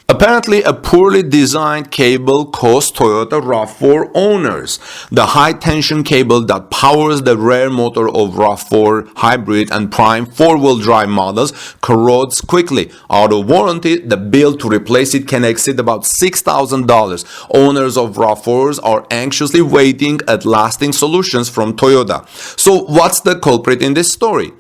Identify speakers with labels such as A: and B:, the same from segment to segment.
A: Apparently, a poorly designed cable cost Toyota RAV4 owners. The high-tension cable that powers the rear motor of RAV4 Hybrid and Prime four-wheel drive models corrodes quickly. Out of warranty, the bill to replace it can exceed about $6,000. Owners of RAV4s are anxiously waiting at lasting solutions from Toyota. So what's the culprit in this story?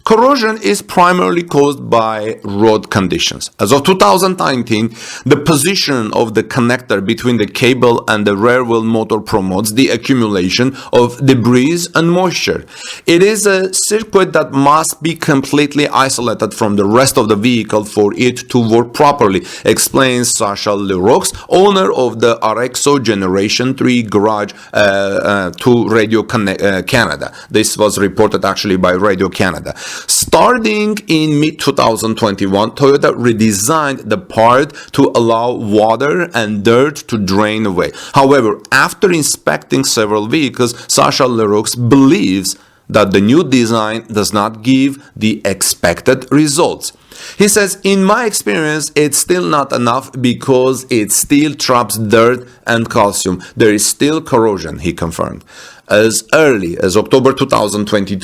A: Corrosion is primarily caused by road conditions. As of 2019, the position of the connector between the cable and the rear wheel motor promotes the accumulation of debris and moisture. It is a circuit that must be completely isolated from the rest of the vehicle for it to work properly, explains Sacha Leroux, owner of the Arleco Generation III garage to Radio Canada. This was reported actually by Radio Canada. Starting in mid-2021, Toyota redesigned the part to allow water and dirt to drain away. However, after inspecting several vehicles, Sacha Leroux believes that the new design does not give the expected results. He says, in my experience, it's still not enough because it still traps dirt and calcium. There is still corrosion, he confirmed. As early as October 2020,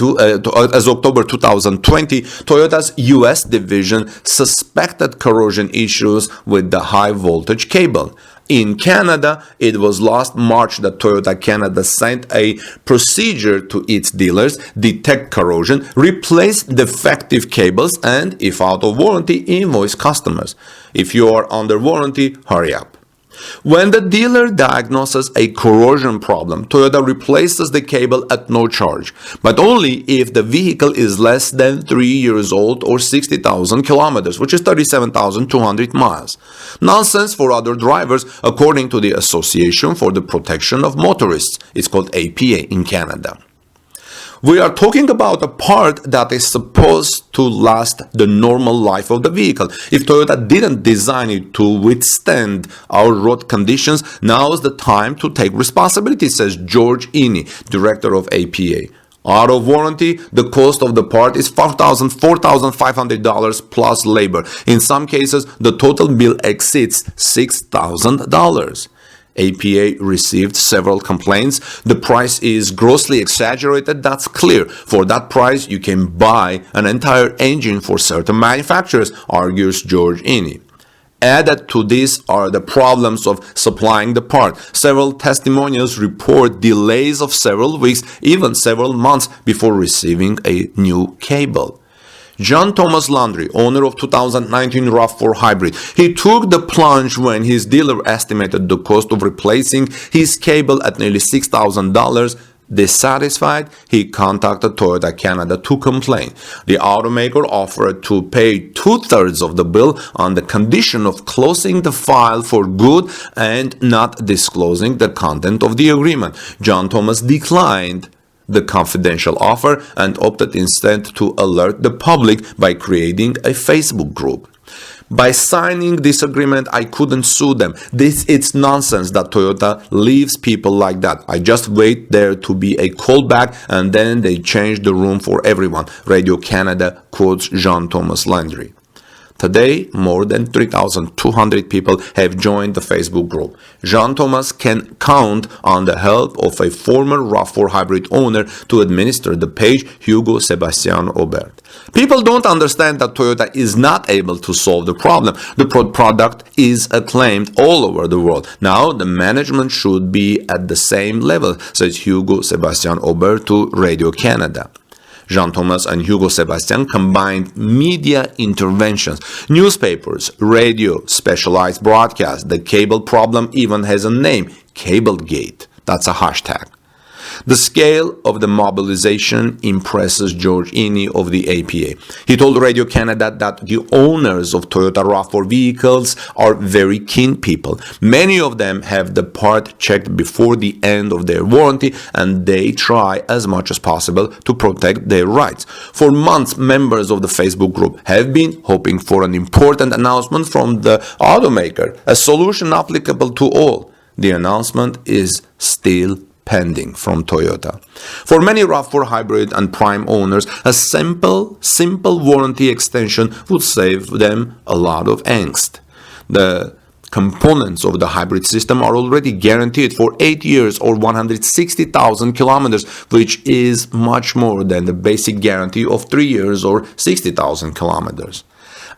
A: Toyota's US division suspected corrosion issues with the high voltage cable. In Canada, it was last March that Toyota Canada sent a procedure to its dealers, detect corrosion, replace defective cables, and, if out of warranty, invoice customers. If you are under warranty, hurry up. When the dealer diagnoses a corrosion problem, Toyota replaces the cable at no charge, but only if the vehicle is less than 3 years old or 60,000 kilometers, which is 37,200 miles. Nonsense for other drivers, according to the Association for the Protection of Motorists. It's called APA in Canada. We are talking about a part that is supposed to last the normal life of the vehicle. If Toyota didn't design it to withstand our road conditions, now is the time to take responsibility, says George Iny, director of APA. Out of warranty, the cost of the part is $4,500 plus labor. In some cases, the total bill exceeds $6,000. APA received several complaints. The price is grossly exaggerated, that's clear. For that price, you can buy an entire engine for certain manufacturers, argues George Iny. Added to this are the problems of supplying the part. Several testimonials report delays of several weeks, even several months before receiving a new cable. John Thomas Landry, owner of 2019 RAV4 Hybrid, he took the plunge when his dealer estimated the cost of replacing his cable at nearly $6,000. Dissatisfied, he contacted Toyota Canada to complain. The automaker offered to pay 2/3 of the bill on the condition of closing the file for good and not disclosing the content of the agreement. John Thomas declined the confidential offer and opted instead to alert the public by creating a Facebook group. By signing this agreement, I couldn't sue them. It's nonsense that Toyota leaves people like that. I just wait there to be a callback and then they change the room for everyone. Radio Canada quotes Jean Thomas Landry. Today, more than 3,200 people have joined the Facebook group. Jean Thomas can count on the help of a former RAV4 Hybrid owner to administer the page, Hugo Sebastian Aubert. People don't understand that Toyota is not able to solve the problem. The product is acclaimed all over the world. Now, the management should be at the same level, says Hugo Sebastian Aubert to Radio Canada. Jean Thomas and Hugo Sebastian combined media interventions, newspapers, radio, specialized broadcasts. The cable problem even has a name, Cablegate. That's a hashtag. The scale of the mobilization impresses George Iny of the APA. He told Radio Canada that the owners of Toyota RAV4 vehicles are very keen people. Many of them have the part checked before the end of their warranty, and they try as much as possible to protect their rights. For months, members of the Facebook group have been hoping for an important announcement from the automaker, a solution applicable to all. The announcement is still pending from Toyota. For many RAV4 Hybrid and Prime owners, a simple warranty extension would save them a lot of angst. The components of the hybrid system are already guaranteed for 8 years or 160,000 kilometers, which is much more than the basic guarantee of 3 years or 60,000 kilometers.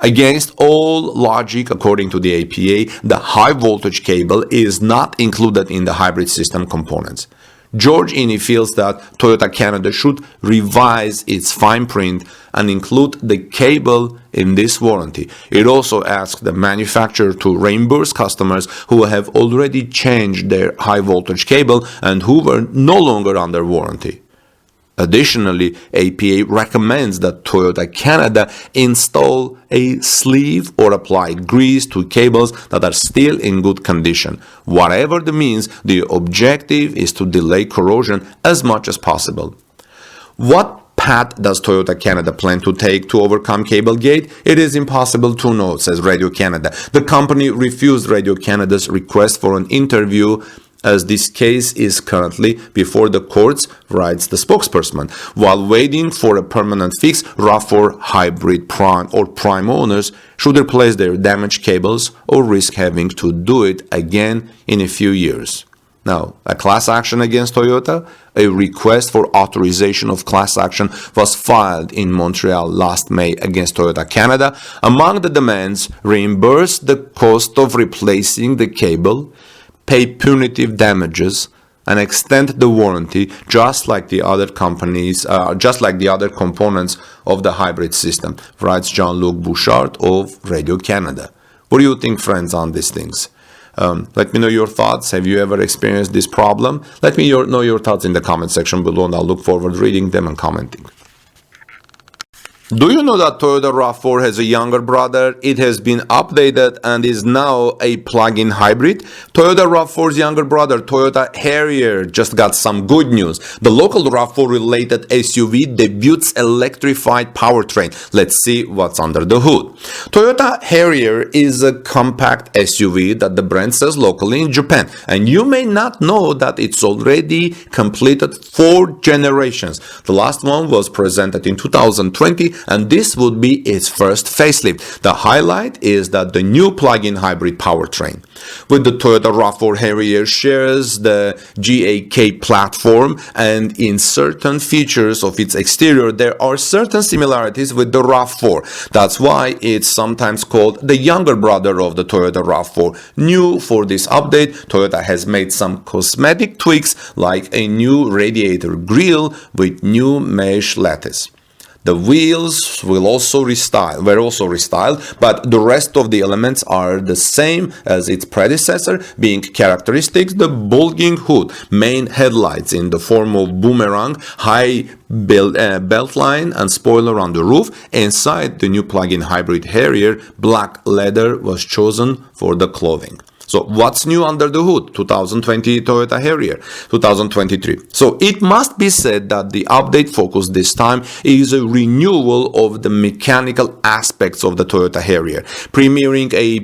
A: Against all logic, according to the APA, the high voltage cable is not included in the hybrid system components. George Iney feels that Toyota Canada should revise its fine print and include the cable in this warranty. It also asks the manufacturer to reimburse customers who have already changed their high voltage cable and who were no longer under warranty. Additionally, APA recommends that Toyota Canada install a sleeve or apply grease to cables that are still in good condition. Whatever the means, the objective is to delay corrosion as much as possible. What path does Toyota Canada plan to take to overcome Cablegate? It is impossible to know, says Radio Canada. The company refused Radio Canada's request for an interview as this case is currently before the courts, writes the spokesperson. While waiting for a permanent fix, RAV4 Hybrid Prime owners should replace their damaged cables or risk having to do it again in a few years. Now, a class action against Toyota? A request for authorization of class action was filed in Montreal last May against Toyota Canada. Among the demands, reimburse the cost of replacing the cable, pay punitive damages, and extend the warranty just like the other components of the hybrid system, writes Jean-Luc Bouchard of Radio Canada. What do you think, friends, on these things? Let me know your thoughts. Have you ever experienced this problem? Let me know your thoughts in the comment section below, and I'll look forward to reading them and commenting. Do you know that Toyota RAV4 has a younger brother? It has been updated and is now a plug-in hybrid. Toyota RAV4's younger brother, Toyota Harrier, just got some good news. The local RAV4 related SUV debuts electrified powertrain. Let's see what's under the hood. Toyota Harrier is a compact SUV that the brand sells locally in Japan. And you may not know that it's already completed 4 generations. The last one was presented in 2020. And this would be its first facelift. The highlight is that the new plug-in hybrid powertrain. With the Toyota RAV4 Harrier shares the GAK platform, and in certain features of its exterior there are certain similarities with the RAV4. That's why it's sometimes called the younger brother of the Toyota RAV4. New for this update, Toyota has made some cosmetic tweaks like a new radiator grille with new mesh lattice. The wheels were also restyled, but the rest of the elements are the same as its predecessor, being characteristics: the bulging hood, main headlights in the form of boomerang, high belt line and spoiler on the roof. Inside the new plug-in hybrid Harrier, black leather was chosen for the clothing. So what's new under the hood? 2020 Toyota Harrier, 2023. So it must be said that the update focus this time is a renewal of the mechanical aspects of the Toyota Harrier, premiering a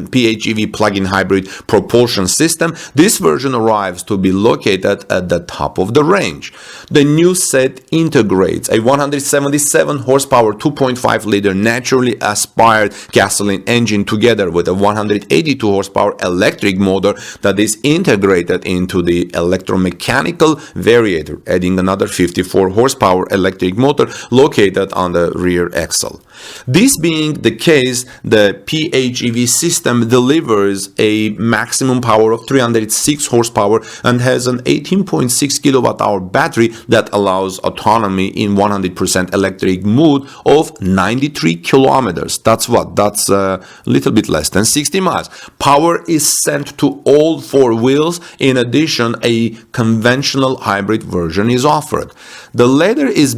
A: PHEV plug-in hybrid propulsion system. This version arrives to be located at the top of the range. The new set integrates a 177 horsepower 2.5-liter naturally aspired gasoline engine together with a 182 horsepower electric motor that is integrated into the electromechanical variator, adding another 54 horsepower electric motor located on the rear axle. This being the case, the PHEV system delivers a maximum power of 306 horsepower and has an 18.6 kilowatt-hour battery that allows autonomy in 100% electric mode of 93 kilometers. That's a little bit less than 60 miles. Power is sent to all 4 wheels. In addition, a conventional hybrid version is offered. The latter is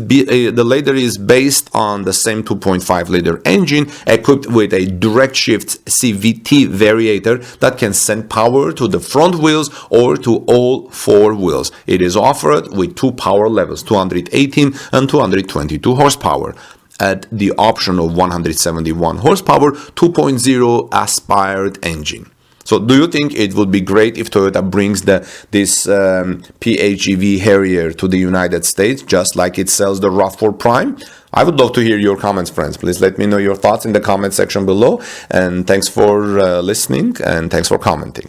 A: based on the same 2.5-liter engine equipped with a direct shift CVT variator that can send power to the front wheels or to all 4 wheels. It is offered with 2 power levels, 218 and 222 horsepower. At the option of 171 horsepower 2.0 aspired engine. So do you think it would be great if Toyota brings this PHEV Harrier to the United States just like it sells the RAV4 Prime? I would love to hear your comments, friends. Please let me know your thoughts in the comment section below. And thanks for listening, and thanks for commenting.